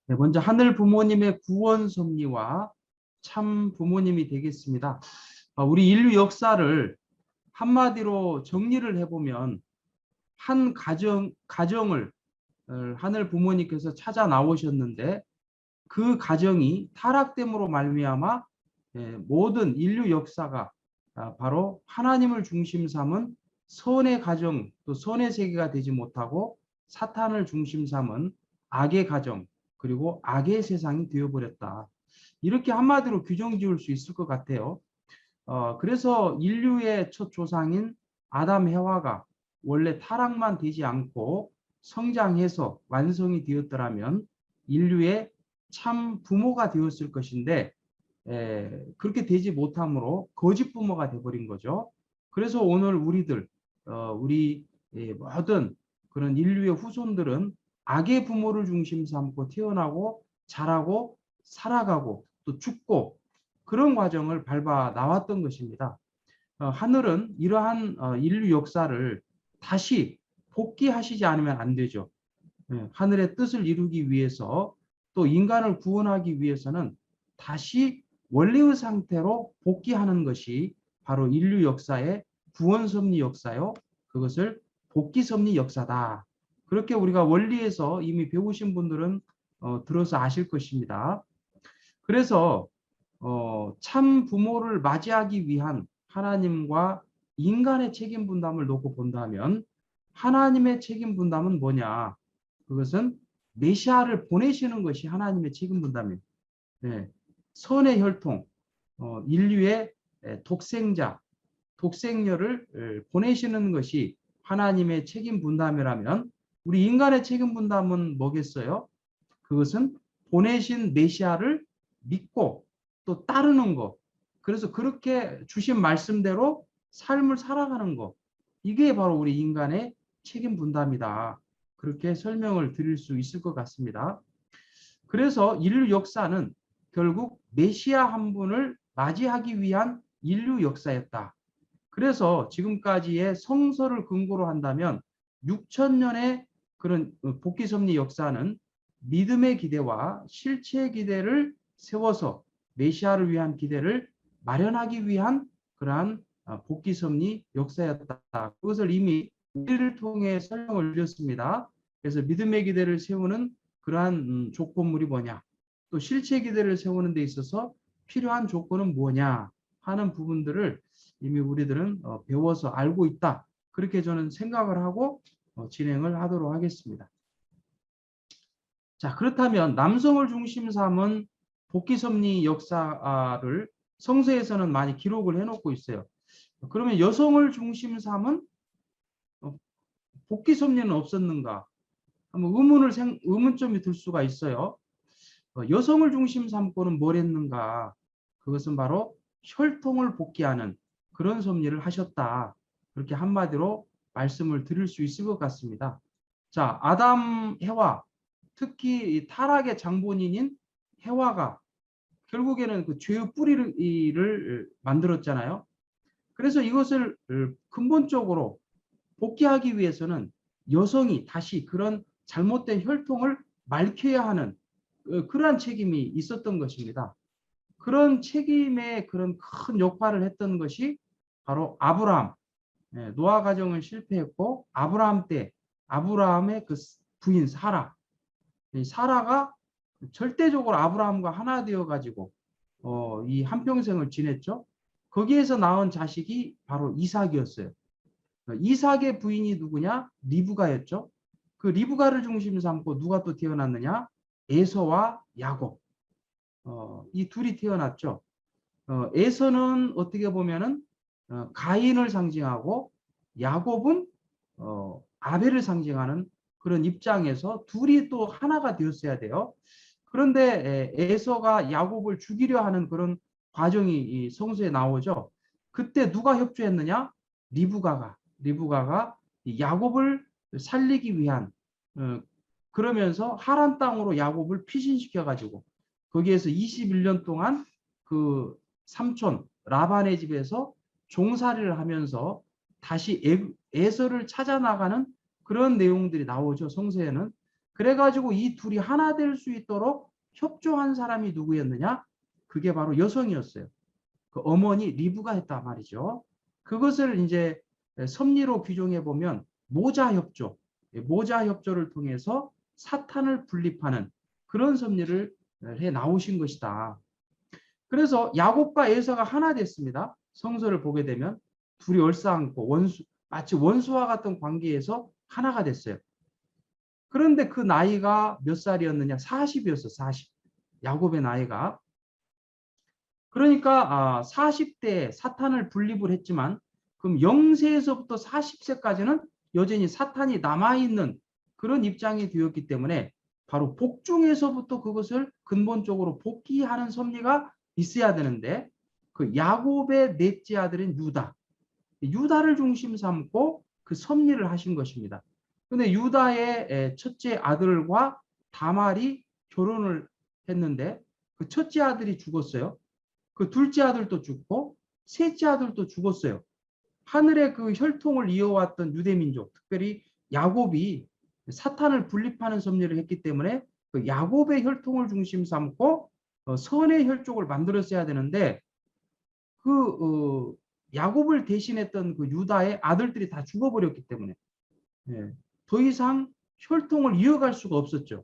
네, 먼저 하늘 부모님의 구원 섭리와 참 부모님이 되겠습니다. 우리 인류 역사를 한마디로 정리를 해보면 한 가정을 하늘 부모님께서 찾아 나오셨는데 그 가정이 타락됨으로 말미암아 모든 인류 역사가 바로 하나님을 중심 삼은 선의 가정 또 선의 세계가 되지 못하고 사탄을 중심 삼은 악의 가정 그리고 악의 세상이 되어버렸다. 이렇게 한마디로 규정 지을 수 있을 것 같아요. 그래서 인류의 첫 조상인 아담 해와가 원래 타락만 되지 않고 성장해서 완성이 되었더라면 인류의 참 부모가 되었을 것인데 그렇게 되지 못함으로 거짓 부모가 되어버린 거죠. 그래서 오늘 우리 모든 그런 인류의 후손들은 악의 부모를 중심 삼고 태어나고 자라고 살아가고 또 죽고 그런 과정을 밟아 나왔던 것입니다. 하늘은 이러한 인류 역사를 다시 복귀하시지 않으면 안 되죠. 하늘의 뜻을 이루기 위해서 또 인간을 구원하기 위해서는 다시 원래의 상태로 복귀하는 것이 바로 인류 역사의 구원 섭리 역사요. 그것을 복귀 섭리 역사다. 그렇게 우리가 원리에서 이미 배우신 분들은 들어서 아실 것입니다. 그래서 참 부모를 맞이하기 위한 하나님과 인간의 책임 분담을 놓고 본다면 하나님의 책임 분담은 뭐냐? 그것은 메시아를 보내시는 것이 하나님의 책임 분담이에요. 네. 선의 혈통, 인류의 독생자, 독생녀를 보내시는 것이 하나님의 책임 분담이라면 우리 인간의 책임 분담은 뭐겠어요? 그것은 보내신 메시아를 믿고 또 따르는 것. 그래서 그렇게 주신 말씀대로 삶을 살아가는 것. 이게 바로 우리 인간의 책임 분담이다. 그렇게 설명을 드릴 수 있을 것 같습니다. 그래서 인류 역사는 결국 메시아 한 분을 맞이하기 위한 인류 역사였다. 그래서 지금까지의 성서를 근거로 한다면 6천년의 그런 복귀섭리 역사는 믿음의 기대와 실체의 기대를 세워서 메시아를 위한 기대를 마련하기 위한 그러한 복귀섭리 역사였다. 그것을 이미 우리를 통해 설명을 드렸습니다. 그래서 믿음의 기대를 세우는 그러한 조건물이 뭐냐, 또 실체 기대를 세우는 데 있어서 필요한 조건은 뭐냐 하는 부분들을 이미 우리들은 배워서 알고 있다. 그렇게 저는 생각을 하고 진행을 하도록 하겠습니다. 자, 그렇다면 남성을 중심 삼은 복귀섭리 역사를 성서에서는 많이 기록을 해놓고 있어요. 그러면 여성을 중심 삼은 복귀섭리는 없었는가? 한번 의문점이 들 수가 있어요. 여성을 중심 삼고는 뭘 했는가? 그것은 바로 혈통을 복귀하는 그런 섭리를 하셨다. 그렇게 한마디로 말씀을 드릴 수 있을 것 같습니다. 자, 아담, 해와, 특히 타락의 장본인인 해와가 결국에는 그 죄의 뿌리를 만들었잖아요. 그래서 이것을 근본적으로 복귀하기 위해서는 여성이 다시 그런 잘못된 혈통을 말켜야 하는 그러한 책임이 있었던 것입니다. 그런 책임의 그런 큰 역할을 했던 것이 바로 아브라함. 노아 가정은 실패했고 아브라함 때 아브라함의 그 부인 사라. 사라가 절대적으로 아브라함과 하나 되어 가지고 이 한평생을 지냈죠. 거기에서 낳은 자식이 바로 이삭이었어요. 이삭의 부인이 누구냐? 리브가였죠. 그 리브가를 중심 삼고 누가 또 태어났느냐? 에서와 야곱. 이 둘이 태어났죠. 에서는 어떻게 보면은 가인을 상징하고 야곱은 아벨을 상징하는 그런 입장에서 둘이 또 하나가 되었어야 돼요. 그런데 에서가 야곱을 죽이려 하는 그런 과정이 이 성서에 나오죠. 그때 누가 협조했느냐? 리브가가 야곱을 살리기 위한 그러면서 하란 땅으로 야곱을 피신시켜 가지고 거기에서 21년 동안 그 삼촌 라반의 집에서 종살이를 하면서 다시 에서를 찾아 나가는 그런 내용들이 나오죠. 성서에는. 그래가지고 이 둘이 하나 될 수 있도록 협조한 사람이 누구였느냐? 그게 바로 여성이었어요. 그 어머니 리브가 했단 말이죠. 그것을 이제 섭리로 규정해 보면 모자협조, 모자협조를 통해서 사탄을 분립하는 그런 섭리를 해 나오신 것이다. 그래서 야곱과 에서가 하나 됐습니다. 성서를 보게 되면 둘이 얼싸안고 마치 원수와 같은 관계에서 하나가 됐어요. 그런데 그 나이가 몇 살이었느냐? 40이었어, 40. 야곱의 나이가. 그러니까 40대에 사탄을 분립을 했지만 그럼 0세에서부터 40세까지는 여전히 사탄이 남아있는 그런 입장이 되었기 때문에 바로 복중에서부터 그것을 근본적으로 복귀하는 섭리가 있어야 되는데 그 야곱의 넷째 아들인 유다를 중심 삼고 그 섭리를 하신 것입니다. 근데 유다의 첫째 아들과 다말이 결혼을 했는데 그 첫째 아들이 죽었어요. 그 둘째 아들도 죽고 셋째 아들도 죽었어요. 하늘의 그 혈통을 이어왔던 유대민족, 특별히 야곱이 사탄을 분립하는 섭리를 했기 때문에 그 야곱의 혈통을 중심 삼고 선의 혈족을 만들었어야 되는데 야곱을 대신했던 그 유다의 아들들이 다 죽어버렸기 때문에 더 이상 혈통을 이어갈 수가 없었죠.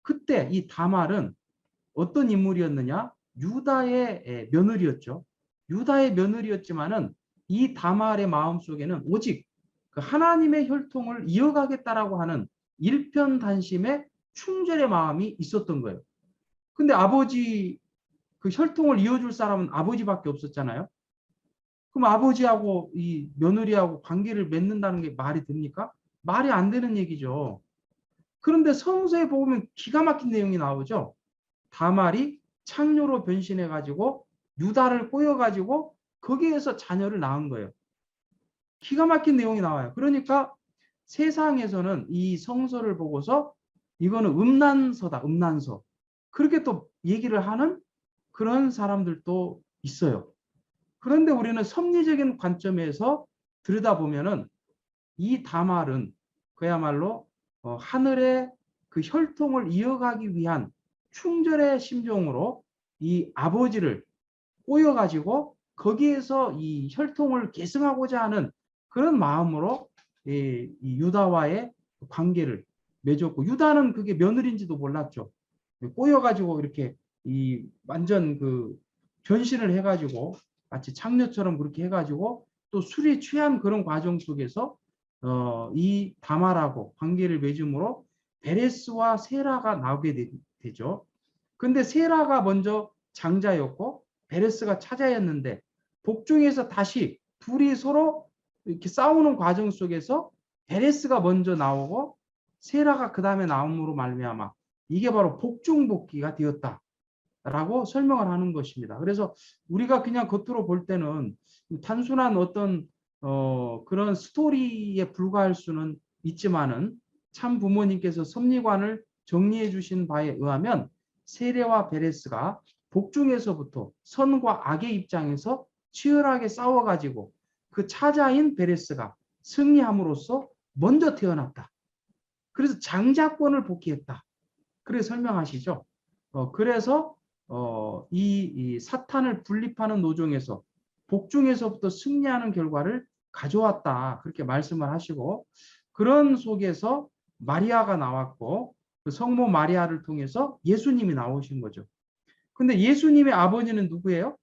그때 이 다말은 어떤 인물이었느냐? 유다의 며느리였죠. 유다의 며느리였지만은 이 다말의 마음속에는 오직 그 하나님의 혈통을 이어가겠다라고 하는 일편단심의 충절의 마음이 있었던 거예요. 근데 아버지 그 혈통을 이어줄 사람은 아버지밖에 없었잖아요. 그럼 아버지하고 이 며느리하고 관계를 맺는다는 게 말이 됩니까? 말이 안 되는 얘기죠. 그런데 성서에 보면 기가 막힌 내용이 나오죠. 다말이 창녀로 변신해가지고 유다를 꼬여가지고 거기에서 자녀를 낳은 거예요. 기가 막힌 내용이 나와요. 그러니까 세상에서는 이 성서를 보고서 이거는 음란서다, 음란서. 그렇게 또 얘기를 하는 그런 사람들도 있어요. 그런데 우리는 섭리적인 관점에서 들여다보면은 이 다말은 그야말로 하늘의 그 혈통을 이어가기 위한 충절의 심정으로 이 아버지를 꼬여가지고 거기에서 이 혈통을 계승하고자 하는 그런 마음으로 이 유다와의 관계를 맺었고 유다는 그게 며느리인지도 몰랐죠. 꼬여가지고 이렇게 이 완전 그 변신을 해가지고 마치 창녀처럼 그렇게 해가지고 또 술에 취한 그런 과정 속에서 이 다말하고 관계를 맺음으로 베레스와 세라가 나오게 되죠. 근데 세라가 먼저 장자였고 베레스가 차자였는데 복중에서 다시 둘이 서로 이렇게 싸우는 과정 속에서 베레스가 먼저 나오고 세라가 그 다음에 나옴으로 말미암아 이게 바로 복중복귀가 되었다라고 설명을 하는 것입니다. 그래서 우리가 그냥 겉으로 볼 때는 단순한 어떤 그런 스토리에 불과할 수는 있지만은 참 부모님께서 섭리관을 정리해 주신 바에 의하면 세례와 베레스가 복중에서부터 선과 악의 입장에서 치열하게 싸워가지고 그 차자인 베레스가 승리함으로써 먼저 태어났다. 그래서 장자권을 복귀했다. 그렇게 설명하시죠. 그래서 이 사탄을 분립하는 노정에서 복중에서부터 승리하는 결과를 가져왔다. 그렇게 말씀을 하시고 그런 속에서 마리아가 나왔고 그 성모 마리아를 통해서 예수님이 나오신 거죠. 근데 예수님의 아버지는 누구예요?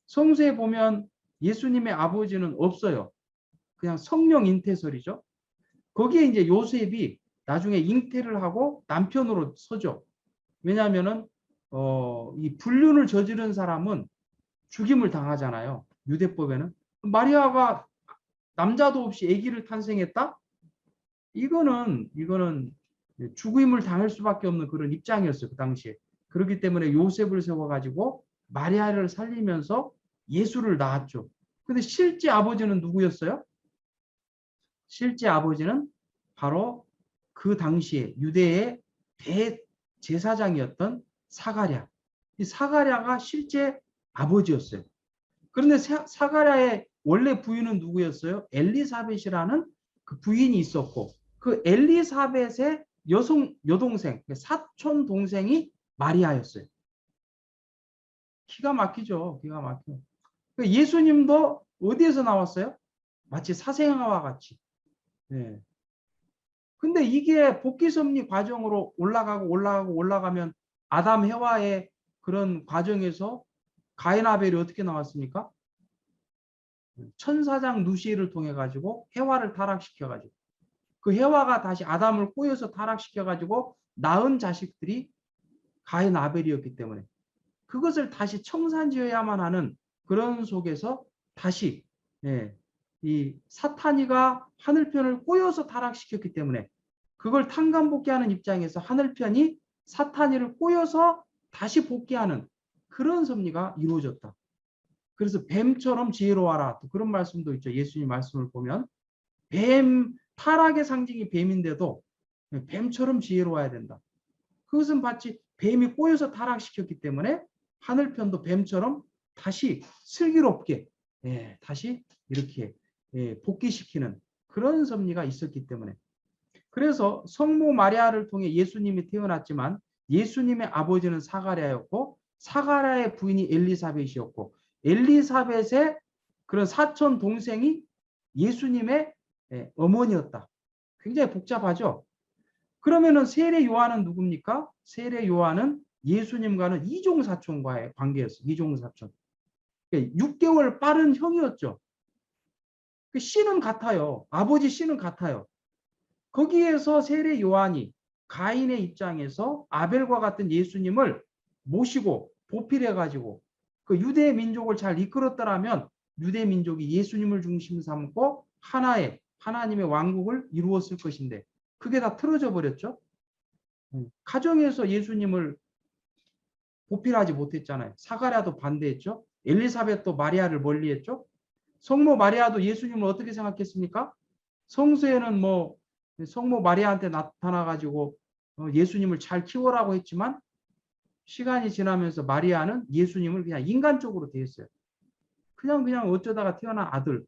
성서에 보면 예수님의 아버지는 없어요. 그냥 성령 잉태설이죠. 거기에 이제 요셉이 나중에 잉태를 하고 남편으로 서죠. 왜냐하면은 이 불륜을 저지른 사람은 죽임을 당하잖아요. 유대법에는. 마리아가 남자도 없이 아기를 탄생했다? 이거는 죽임을 당할 수밖에 없는 그런 입장이었어요. 그 당시에. 그렇기 때문에 요셉을 세워가지고 마리아를 살리면서 예수를 낳았죠. 근데 실제 아버지는 누구였어요? 실제 아버지는 바로 그 당시에 유대의 대제사장이었던 사가랴. 이 사가랴가 실제 아버지였어요. 그런데 사가랴의 원래 부인은 누구였어요? 엘리사벳이라는 그 부인이 있었고 그 엘리사벳의 여동생, 사촌 동생이 마리아였어요. 기가 막히죠. 기가 막혀. 예수님도 어디에서 나왔어요? 마치 사생아와 같이. 네. 근데 이게 복귀섭리 과정으로 올라가면 아담 해와의 그런 과정에서 가인 아벨이 어떻게 나왔습니까? 천사장 누시를 통해 가지고 해와를 타락시켜 가지고 그 해와가 다시 아담을 꼬여서 타락시켜 가지고 낳은 자식들이 가인 아벨이었기 때문에 그것을 다시 청산지어야만 하는 그런 속에서 다시 이 사탄이가 하늘편을 꼬여서 타락시켰기 때문에 그걸 탕감복귀하는 입장에서 하늘편이 사탄이를 꼬여서 다시 복귀하는 그런 섭리가 이루어졌다. 그래서 뱀처럼 지혜로워라. 또 그런 말씀도 있죠. 예수님 말씀을 보면 뱀, 타락의 상징이 뱀인데도 뱀처럼 지혜로워야 된다. 그것은 마치 뱀이 꼬여서 타락시켰기 때문에 하늘편도 뱀처럼 다시 슬기롭게 다시 이렇게 복귀시키는 그런 섭리가 있었기 때문에 그래서 성모 마리아를 통해 예수님이 태어났지만 예수님의 아버지는 사가랴였고 사가랴의 부인이 엘리사벳이었고 엘리사벳의 그런 사촌 동생이 예수님의 어머니였다. 굉장히 복잡하죠. 그러면은 세례 요한은 누굽니까? 세례 요한은 예수님과는 이종사촌과의 관계였어요. 이종사촌. 6개월 빠른 형이었죠. 씨는 같아요. 아버지 씨는 같아요. 거기에서 세례 요한이 가인의 입장에서 아벨과 같은 예수님을 모시고 보필해가지고 그 유대 민족을 잘 이끌었더라면 유대 민족이 예수님을 중심 삼고 하나의 하나님의 왕국을 이루었을 것인데 그게 다 틀어져 버렸죠. 가정에서 예수님을 보필하지 못했잖아요. 사가랴도 반대했죠. 엘리사벳도 마리아를 멀리했죠. 성모 마리아도 예수님을 어떻게 생각했습니까? 성서에는 뭐 성모 마리아한테 나타나가지고 예수님을 잘 키워라고 했지만 시간이 지나면서 마리아는 예수님을 그냥 인간적으로 대했어요. 그냥 어쩌다가 태어난 아들.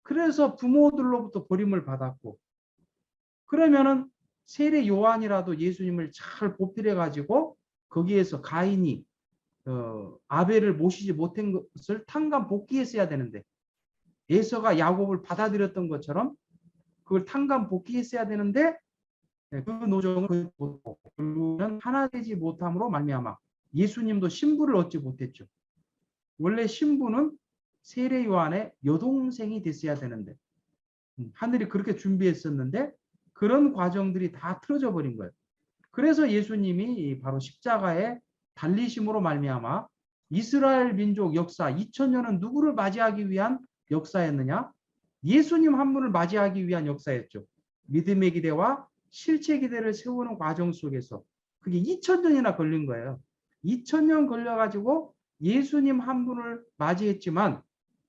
그래서 부모들로부터 버림을 받았고 그러면은 세례 요한이라도 예수님을 잘 보필해가지고 거기에서 가인이 아벨을 모시지 못한 것을 탕감 복귀했어야 되는데 에서가 야곱을 받아들였던 것처럼 그걸 탕감 복귀했어야 되는데 그 노정을 결국은 하나 되지 못함으로 말미암아 예수님도 신부를 얻지 못했죠. 원래 신부는 세례 요한의 여동생이 됐어야 되는데 하늘이 그렇게 준비했었는데 그런 과정들이 다 틀어져 버린 거예요. 그래서 예수님이 바로 십자가에 달리심으로 말미암아 이스라엘 민족 역사 2000년은 누구를 맞이하기 위한 역사였느냐? 예수님 한 분을 맞이하기 위한 역사였죠. 믿음의 기대와 실체 기대를 세우는 과정 속에서 그게 2000년이나 걸린 거예요. 2000년 걸려가지고 예수님 한 분을 맞이했지만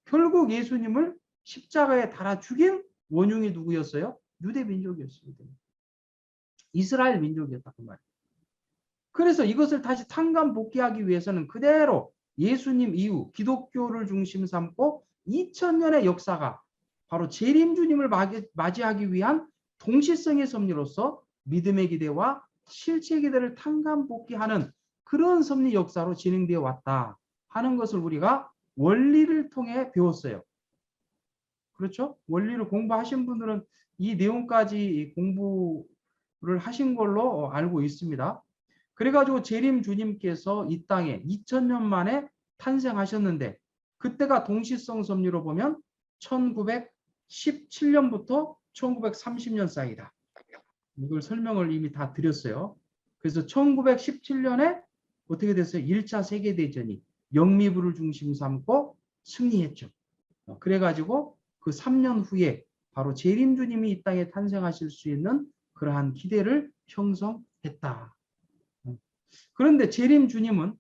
결국 예수님을 십자가에 달아 죽인 원흉이 누구였어요? 유대 민족이었습니다. 이스라엘 민족이었다 그 말이에요. 그래서 이것을 다시 탕감 복귀하기 위해서는 그대로 예수님 이후 기독교를 중심 삼고 2000년의 역사가 바로 재림 주님을 맞이하기 위한 동시성의 섭리로서 믿음의 기대와 실체 기대를 탕감 복귀하는 그런 섭리 역사로 진행되어 왔다 하는 것을 우리가 원리를 통해 배웠어요. 그렇죠? 원리를 공부하신 분들은 이 내용까지 공부를 하신 걸로 알고 있습니다. 그래가지고 재림 주님께서 이 땅에 2000년 만에 탄생하셨는데 그때가 동시성 섭리로 보면 1917년부터 1930년 사이다. 이걸 설명을 이미 다 드렸어요. 그래서 1917년에 어떻게 됐어요? 1차 세계대전이 영미부를 중심 삼고 승리했죠. 그래가지고 그 3년 후에 바로 재림 주님이 이 땅에 탄생하실 수 있는 그러한 기대를 형성했다. 그런데 재림 주님은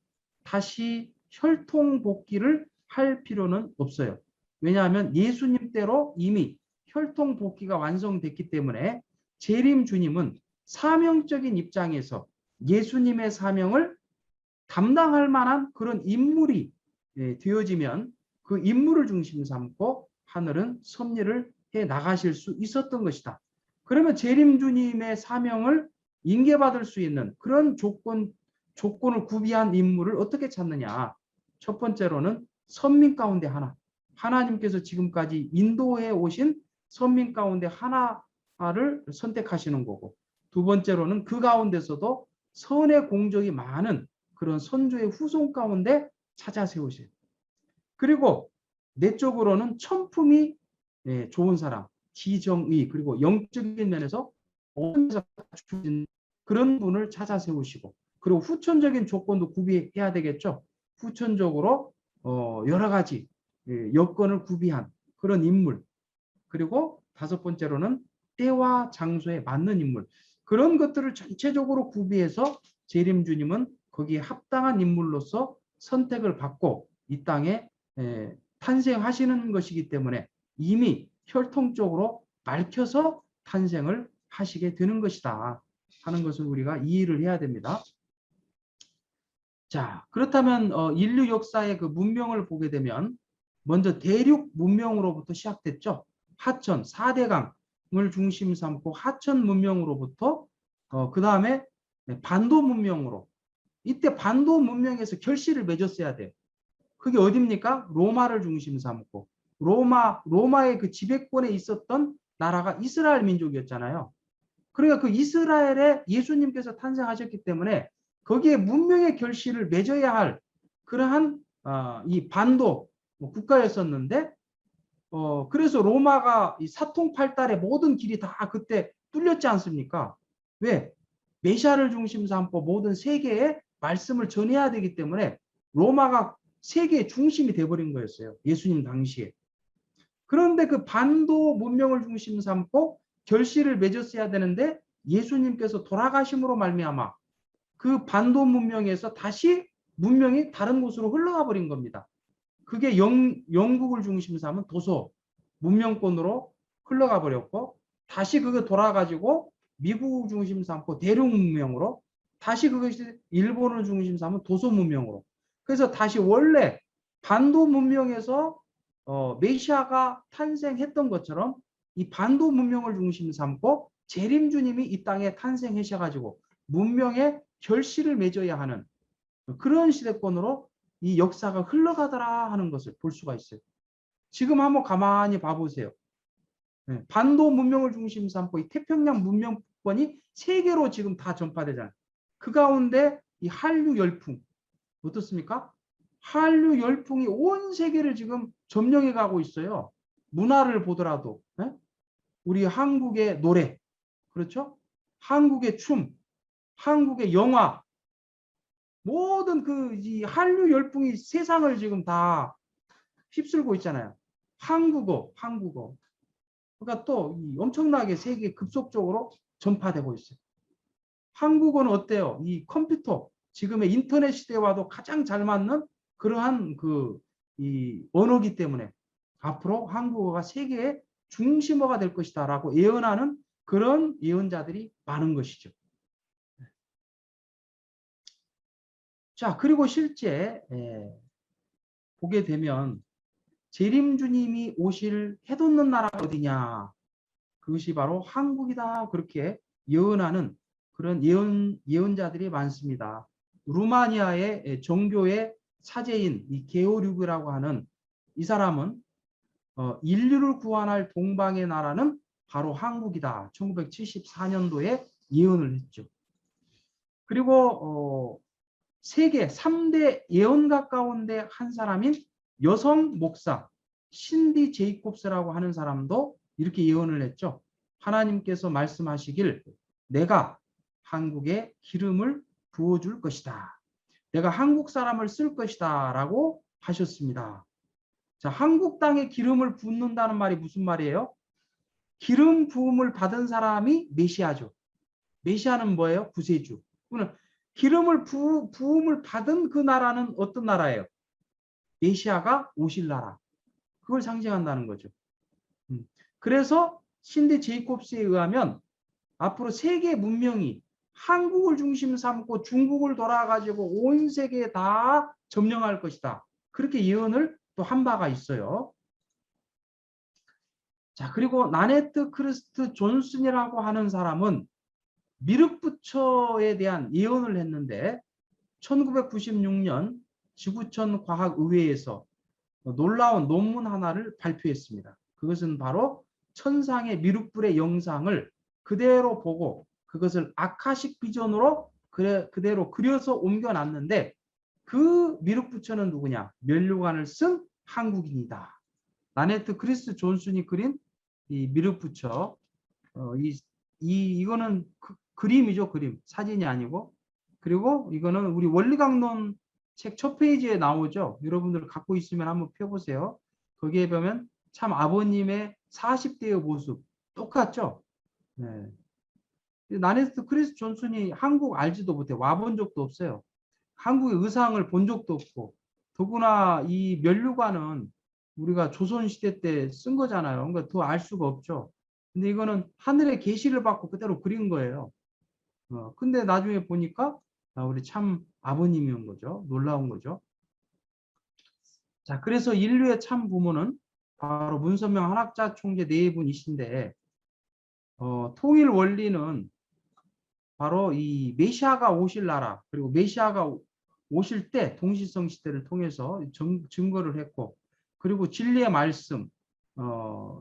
다시 혈통 복귀를 할 필요는 없어요. 왜냐하면 예수님 때로 이미 혈통 복귀가 완성됐기 때문에 재림 주님은 사명적인 입장에서 예수님의 사명을 담당할 만한 그런 인물이 되어지면 그 인물을 중심 삼고 하늘은 섭리를 해 나가실 수 있었던 것이다. 그러면 재림주님의 사명을 인계받을 수 있는 그런 조건을 구비한 인물을 어떻게 찾느냐. 첫 번째로는 선민 가운데 하나. 하나님께서 지금까지 인도해 오신 선민 가운데 하나를 선택하시는 거고, 두 번째로는 그 가운데서도 선의 공적이 많은 그런 선조의 후손 가운데 찾아 세우세요. 그리고 내적으로는 천품이 좋은 사람, 지정의, 그리고 영적인 면에서 갖추진 그런 분을 찾아 세우시고, 그리고 후천적인 조건도 구비해야 되겠죠. 후천적으로 여러 가지 여건을 구비한 그런 인물, 그리고 다섯 번째로는 때와 장소에 맞는 인물, 그런 것들을 전체적으로 구비해서 재림주님은 거기에 합당한 인물로서 선택을 받고 이 땅에 탄생하시는 것이기 때문에 이미 혈통적으로 밝혀서 탄생을 하시게 되는 것이다 하는 것을 우리가 이해를 해야 됩니다. 자, 그렇다면 인류 역사의 그 문명을 보게 되면 먼저 대륙 문명으로부터 시작됐죠. 하천, 4대강을 중심 삼고 하천 문명으로부터 그 다음에 반도 문명으로, 이때 반도 문명에서 결실을 맺었어야 돼요. 그게 어딥니까? 로마를 중심 삼고, 로마의 그 지배권에 있었던 나라가 이스라엘 민족이었잖아요. 그러니까 그 이스라엘에 예수님께서 탄생하셨기 때문에 거기에 문명의 결실을 맺어야 할 그러한 이 반도 국가였었는데, 그래서 로마가 이 사통팔달의 모든 길이 다 그때 뚫렸지 않습니까? 왜? 메시아를 중심 삼고 모든 세계에 말씀을 전해야 되기 때문에 로마가 세계의 중심이 돼버린 거였어요. 예수님 당시에. 그런데 그 반도 문명을 중심 삼고 결실을 맺었어야 되는데 예수님께서 돌아가심으로 말미암아 그 반도 문명에서 다시 문명이 다른 곳으로 흘러가 버린 겁니다. 그게 영국을 중심 삼은 도서 문명권으로 흘러가 버렸고, 다시 그게 돌아가지고 미국을 중심 삼고 대륙 문명으로, 다시 그것이 일본을 중심 삼은 도서 문명으로, 그래서 다시 원래 반도 문명에서 메시아가 탄생했던 것처럼 이 반도 문명을 중심 삼고 재림주님이 이 땅에 탄생하셔가지고 문명의 결실을 맺어야 하는 그런 시대권으로 이 역사가 흘러가더라 하는 것을 볼 수가 있어요. 지금 한번 가만히 봐보세요. 반도 문명을 중심 삼고 이 태평양 문명권이 세계로 지금 다 전파되잖아요. 그 가운데 이 한류 열풍 어떻습니까? 한류 열풍이 온 세계를 지금 점령해 가고 있어요. 문화를 보더라도 우리 한국의 노래, 그렇죠? 한국의 춤, 한국의 영화, 모든 그 이 한류 열풍이 세상을 지금 다 휩쓸고 있잖아요. 한국어. 그러니까 또 엄청나게 세계에 급속적으로 전파되고 있어요. 한국어는 어때요? 이 컴퓨터, 지금의 인터넷 시대와도 가장 잘 맞는 그러한 이 언어기 때문에 앞으로 한국어가 세계의 중심어가 될 것이다라고 예언하는 그런 예언자들이 많은 것이죠. 자, 그리고 실제 보게 되면 재림주님이 오실 해돋는 나라가 어디냐? 그것이 바로 한국이다. 그렇게 예언하는 그런 예언자들이 많습니다. 루마니아의 종교의 사제인 이 게오르그라고 하는 이 사람은 인류를 구원할 동방의 나라는 바로 한국이다. 1974년도에 예언을 했죠. 그리고 세계 3대 예언가 가운데 한 사람인 여성 목사 신디 제이콥스라고 하는 사람도 이렇게 예언을 했죠. 하나님께서 말씀하시길 내가 한국에 기름을 부어줄 것이다. 내가 한국 사람을 쓸 것이다 라고 하셨습니다. 자, 한국 땅에 기름을 붓는다는 말이 무슨 말이에요? 기름 부음을 받은 사람이 메시아죠. 메시아는 뭐예요? 구세주. 기름을 부음을 받은 그 나라는 어떤 나라예요? 메시아가 오실 나라. 그걸 상징한다는 거죠. 그래서 신디 제이콥스에 의하면 앞으로 세계 문명이 한국을 중심 삼고 중국을 돌아가지고 온 세계에 다 점령할 것이다. 그렇게 예언을 또 한 바가 있어요. 자, 그리고 나네트 크리스트 존슨이라고 하는 사람은 미륵부처에 대한 예언을 했는데 1996년 지구촌 과학의회에서 놀라운 논문 하나를 발표했습니다. 그것은 바로 천상의 미륵불의 영상을 그대로 보고 그것을 아카식 비전으로 그대로 그려서 옮겨놨는데 그 미륵부처는 누구냐? 면류관을 쓴 한국인이다. 나네트 크리스 존슨이 그린 이 미륵부처, 이거는 그림이죠, 그림. 사진이 아니고. 그리고 이거는 우리 원리강론 책 첫 페이지에 나오죠. 여러분들 갖고 있으면 한번 펴보세요. 거기에 보면 참 아버님의 40대의 모습 똑같죠. 네. 나네스 크리스 존슨이 한국 알지도 못해 와본 적도 없어요. 한국의 의상을 본 적도 없고 더구나 이 면류관은 우리가 조선시대 때 쓴 거잖아요. 그러니까 더 알 수가 없죠. 근데 이거는 하늘의 계시를 받고 그대로 그린 거예요. 근데 나중에 보니까 우리 참 아버님이온 거죠. 놀라운 거죠. 자, 그래서 인류의 참 부모는 바로 문선명 한학자 총재 네 분이신데 통일 원리는 바로 이 메시아가 오실 나라 그리고 메시아가 오실 때 동시성 시대를 통해서 증거를 했고 그리고 진리의 말씀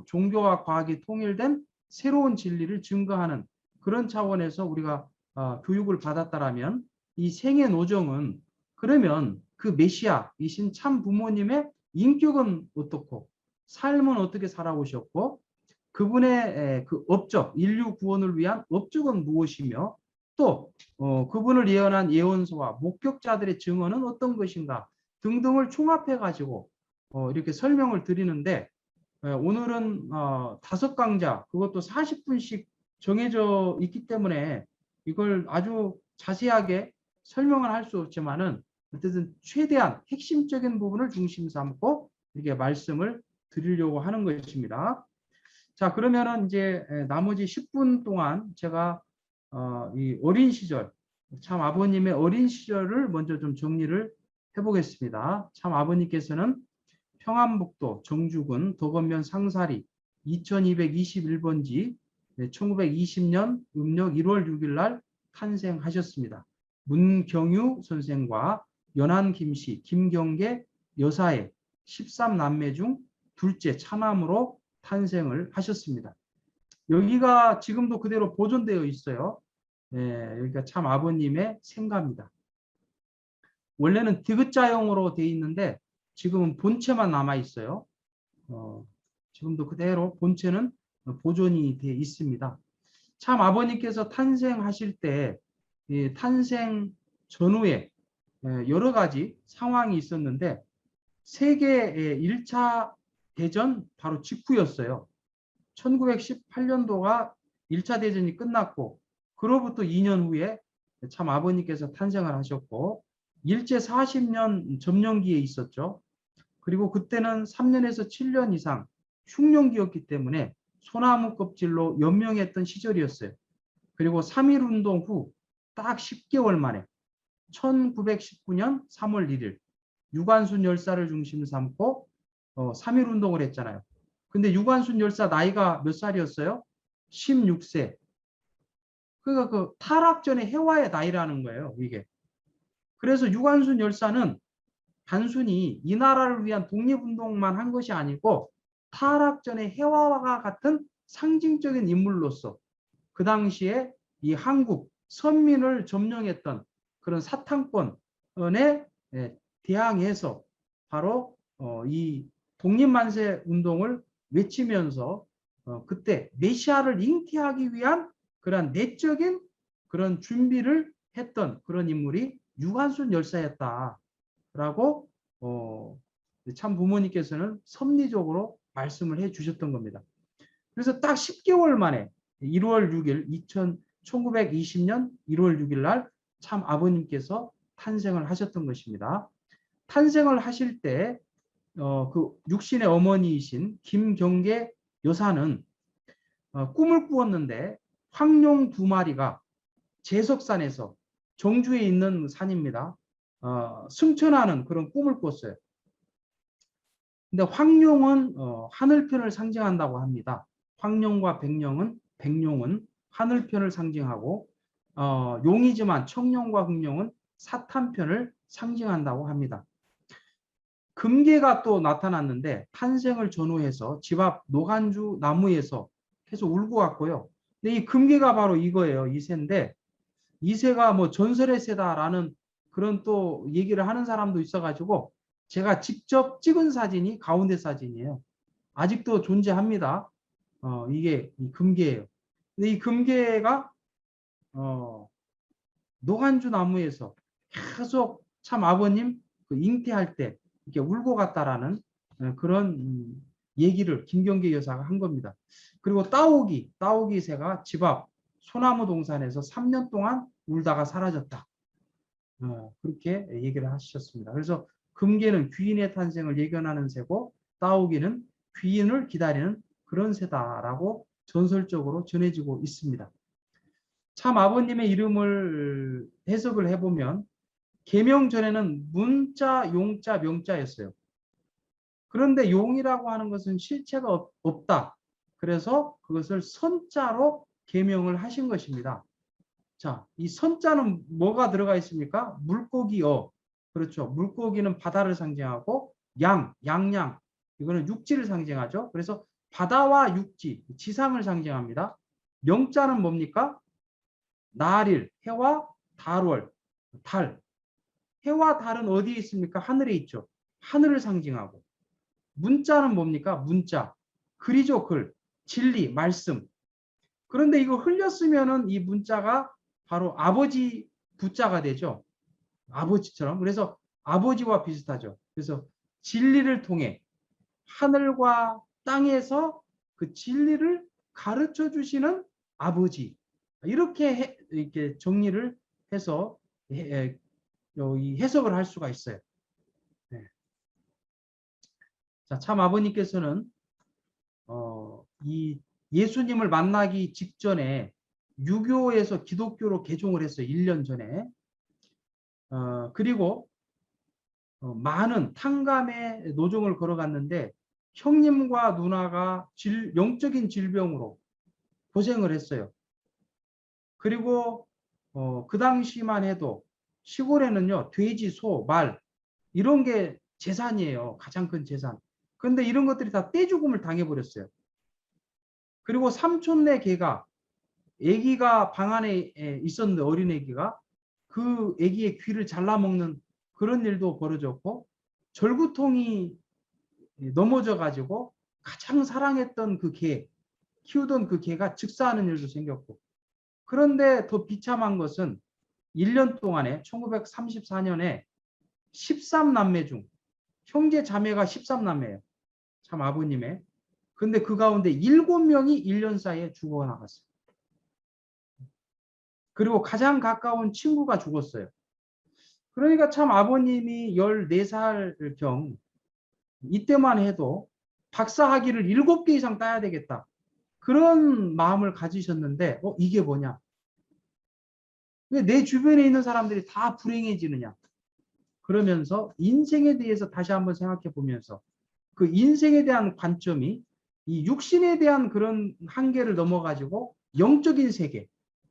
종교와 과학이 통일된 새로운 진리를 증거하는 그런 차원에서 우리가 교육을 받았다라면 이 생애 노정은 그러면 그 메시아이신 참 부모님의 인격은 어떻고 삶은 어떻게 살아오셨고 그분의 그 업적 인류 구원을 위한 업적은 무엇이며 또 그분을 예언한 예언서와 목격자들의 증언은 어떤 것인가 등등을 총합해 가지고 이렇게 설명을 드리는데 오늘은 5강좌 그것도 40분씩 정해져 있기 때문에 이걸 아주 자세하게 설명은 할 수 없지만은 어쨌든 최대한 핵심적인 부분을 중심 삼고 이렇게 말씀을 드리려고 하는 것입니다. 자, 그러면은 이제 나머지 10분 동안 제가 이 어린 시절, 참 아버님의 어린 시절을 먼저 좀 정리를 해보겠습니다. 참 아버님께서는 평안북도 정주군 도건면 상사리 2221번지 1920년 음력 1월 6일 날 탄생하셨습니다. 문경유 선생과 연한 김씨, 김경계 여사의 13남매 중 둘째 차남으로 탄생을 하셨습니다. 여기가 지금도 그대로 보존되어 있어요. 여기가 참 아버님의 생가입니다. 원래는 디귿자형으로 되어 있는데 지금은 본체만 남아 있어요. 지금도 그대로 본체는 보존이 되어 있습니다. 참 아버님께서 탄생하실 때 탄생 전후에 여러 가지 상황이 있었는데 세계 1차 대전 바로 직후였어요. 1918년도가 1차 대전이 끝났고 그로부터 2년 후에 참 아버님께서 탄생을 하셨고 일제 40년 점령기에 있었죠. 그리고 그때는 3년에서 7년 이상 흉년기였기 때문에 소나무 껍질로 연명했던 시절이었어요. 그리고 3.1운동 후 딱 10개월 만에 1919년 3월 1일 유관순 열사를 중심 삼고 3.1운동을 했잖아요. 근데 유관순 열사 나이가 몇 살이었어요? 16세. 그러니까 그 타락 전의 해와의 나이라는 거예요, 이게. 그래서 유관순 열사는 단순히 이 나라를 위한 독립운동만 한 것이 아니고 타락 전의 해와와 같은 상징적인 인물로서 그 당시에 이 한국 선민을 점령했던 그런 사탕권에 대항해서 바로 이 독립만세 운동을 외치면서 그때 메시아를 잉태하기 위한 그런 내적인 그런 준비를 했던 그런 인물이 유관순 열사였다라고 참 부모님께서는 섭리적으로 말씀을 해 주셨던 겁니다. 그래서 딱 10개월 만에 1월 6일 1920년 1월 6일 날 참 아버님께서 탄생을 하셨던 것입니다. 탄생을 하실 때 그 육신의 어머니이신 김경계 여사는 꿈을 꾸었는데 황룡 2마리가 제석산에서 정주에 있는 산입니다. 승천하는 그런 꿈을 꿨어요. 근데 황룡은 하늘편을 상징한다고 합니다. 황룡과 백룡은 하늘편을 상징하고 용이지만 청룡과 흑룡은 사탄편을 상징한다고 합니다. 금괴가 또 나타났는데 탄생을 전후해서 집 앞 노간주 나무에서 계속 울고 갔고요. 근데 이 금괴가 바로 이거예요. 이 새인데 이 새가 뭐 전설의 새다라는 그런 또 얘기를 하는 사람도 있어가지고 제가 직접 찍은 사진이 가운데 사진이에요. 아직도 존재합니다. 이게 이 금괴예요. 근데 이 금괴가 노간주 나무에서 계속 참 아버님 그 잉태할 때 이렇게 울고 갔다라는 그런 얘기를 김경계 여사가 한 겁니다. 그리고 따오기 새가 집 앞 소나무 동산에서 3년 동안 울다가 사라졌다. 그렇게 얘기를 하셨습니다. 그래서 금괴는 귀인의 탄생을 예견하는 새고 따오기는 귀인을 기다리는 그런 새다라고 전설적으로 전해지고 있습니다. 참 아버님의 이름을 해석을 해보면 계명 전에는 문자, 용자, 명자였어요. 그런데 용이라고 하는 것은 실체가 없다. 그래서 그것을 선자로 계명을 하신 것입니다. 자, 이 선자는 뭐가 들어가 있습니까? 물고기어. 그렇죠. 물고기는 바다를 상징하고 양양. 이거는 육지를 상징하죠. 그래서 바다와 육지, 지상을 상징합니다. 명자는 뭡니까? 날일, 해와 달월, 달. 해와 달은 어디에 있습니까? 하늘에 있죠. 하늘을 상징하고. 문자는 뭡니까? 문자. 글이죠, 글. 진리, 말씀. 그런데 이거 흘렸으면은 이 문자가 바로 아버지 부자가 되죠. 아버지처럼. 그래서 아버지와 비슷하죠. 그래서 진리를 통해 하늘과 땅에서 그 진리를 가르쳐 주시는 아버지. 이렇게 정리를 해서 이 해석을 할 수가 있어요. 네. 자, 참 아버님께서는 이 예수님을 만나기 직전에 유교에서 기독교로 개종을 했어요. 1년 전에. 그리고 많은 탕감의 노정을 걸어갔는데 형님과 누나가 영적인 질병으로 고생을 했어요. 그리고 그 당시만 해도 시골에는요, 돼지, 소, 말 이런 게 재산이에요. 가장 큰 재산. 그런데 이런 것들이 다 떼죽음을 당해버렸어요. 그리고 삼촌네 개가 아기가 방 안에 있었는데 어린 아기가 그 아기의 귀를 잘라먹는 그런 일도 벌어졌고 절구통이 넘어져 가지고 가장 사랑했던 그 개, 키우던 그 개가 즉사하는 일도 생겼고 그런데 더 비참한 것은 1년 동안에 1934년에 13남매 중 형제 자매가 13남매예요. 참 아버님의. 근데 그 가운데 7명이 1년 사이에 죽어 나갔어요. 그리고 가장 가까운 친구가 죽었어요. 그러니까 참 아버님이 14살경 이때만 해도 박사 학위를 7개 이상 따야 되겠다. 그런 마음을 가지셨는데 이게 뭐냐? 왜 내 주변에 있는 사람들이 다 불행해지느냐? 그러면서 인생에 대해서 다시 한번 생각해 보면서 그 인생에 대한 관점이 이 육신에 대한 그런 한계를 넘어가지고 영적인 세계,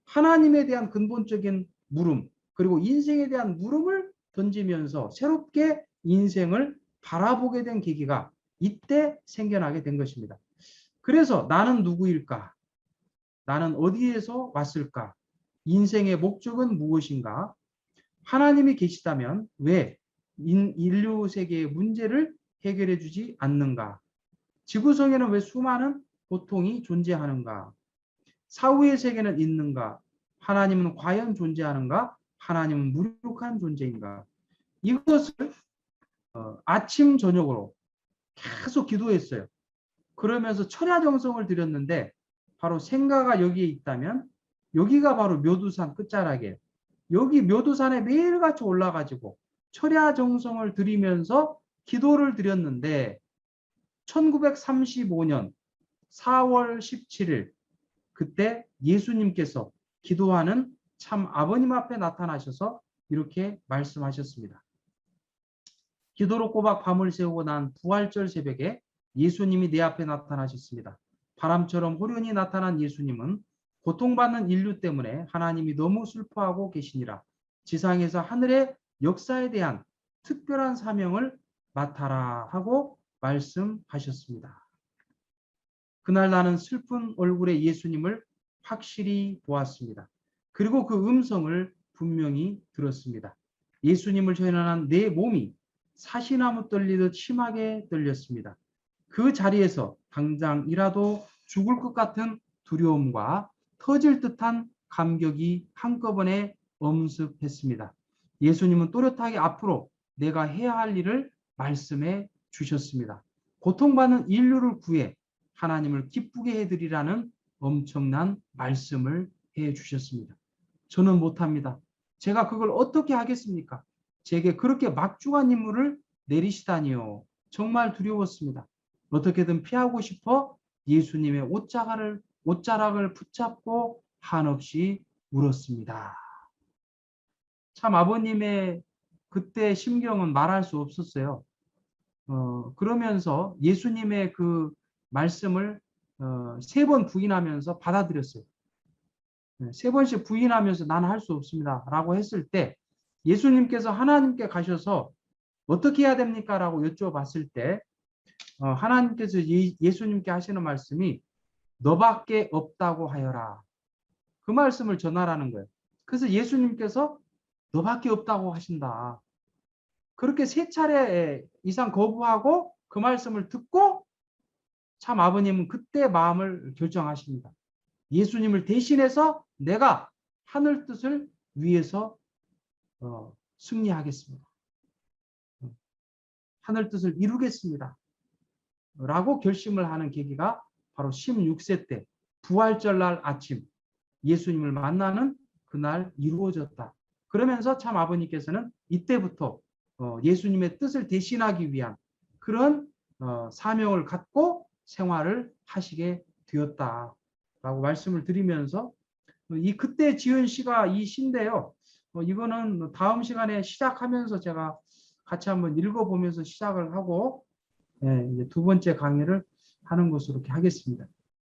하나님에 대한 근본적인 물음, 그리고 인생에 대한 물음을 던지면서 새롭게 인생을 바라보게 된 계기가 이때 생겨나게 된 것입니다. 그래서 나는 누구일까? 나는 어디에서 왔을까? 인생의 목적은 무엇인가? 하나님이 계시다면 왜 인류 세계의 문제를 해결해 주지 않는가? 지구성에는 왜 수많은 고통이 존재하는가? 사후의 세계는 있는가? 하나님은 과연 존재하는가? 하나님은 무력한 존재인가? 이것을 아침 저녁으로 계속 기도했어요. 그러면서 철야정성을 드렸는데 바로 생가가 여기에 있다면 여기가 바로 묘두산 끝자락이에요. 여기 묘두산에 매일같이 올라가지고 철야정성을 드리면서 기도를 드렸는데 1935년 4월 17일 그때 예수님께서 기도하는 참 아버님 앞에 나타나셔서 이렇게 말씀하셨습니다. 기도로 꼬박 밤을 새우고 난 부활절 새벽에 예수님이 내 앞에 나타나셨습니다. 바람처럼 호련히 나타난 예수님은 고통받는 인류 때문에 하나님이 너무 슬퍼하고 계시니라. 지상에서 하늘의 역사에 대한 특별한 사명을 맡아라 하고 말씀하셨습니다. 그날 나는 슬픈 얼굴의 예수님을 확실히 보았습니다. 그리고 그 음성을 분명히 들었습니다. 예수님을 현안한 내 몸이 사시나무 떨리듯 심하게 떨렸습니다. 그 자리에서 당장이라도 죽을 것 같은 두려움과 터질 듯한 감격이 한꺼번에 엄습했습니다. 예수님은 또렷하게 앞으로 내가 해야 할 일을 말씀해 주셨습니다. 고통받는 인류를 구해 하나님을 기쁘게 해드리라는 엄청난 말씀을 해 주셨습니다. 저는 못합니다. 제가 그걸 어떻게 하겠습니까? 제게 그렇게 막중한 임무를 내리시다니요. 정말 두려웠습니다. 어떻게든 피하고 싶어 예수님의 옷자락을 붙잡고 한없이 울었습니다. 참 아버님의 그때 심경은 말할 수 없었어요. 그러면서 예수님의 그 말씀을 3번 부인하면서 받아들였어요. 3번씩 부인하면서 나는 할 수 없습니다. 라고 했을 때 예수님께서 하나님께 가셔서 어떻게 해야 됩니까? 라고 여쭤봤을 때 하나님께서 예수님께 하시는 말씀이 너밖에 없다고 하여라. 그 말씀을 전하라는 거예요. 그래서 예수님께서 너밖에 없다고 하신다. 그렇게 3차례 이상 거부하고 그 말씀을 듣고 참 아버님은 그때 마음을 결정하십니다. 예수님을 대신해서 내가 하늘 뜻을 위해서 승리하겠습니다. 하늘 뜻을 이루겠습니다. 라고 결심을 하는 계기가 바로 16세 때 부활절 날 아침 예수님을 만나는 그날 이루어졌다. 그러면서 참 아버님께서는 이때부터 예수님의 뜻을 대신하기 위한 그런 사명을 갖고 생활을 하시게 되었다라고 말씀을 드리면서 이 그때 지은 시가 이 시인데요. 이거는 다음 시간에 시작하면서 제가 같이 한번 읽어보면서 시작을 하고 이제 2번째 강의를 하는 것으로 이렇게 하겠습니다.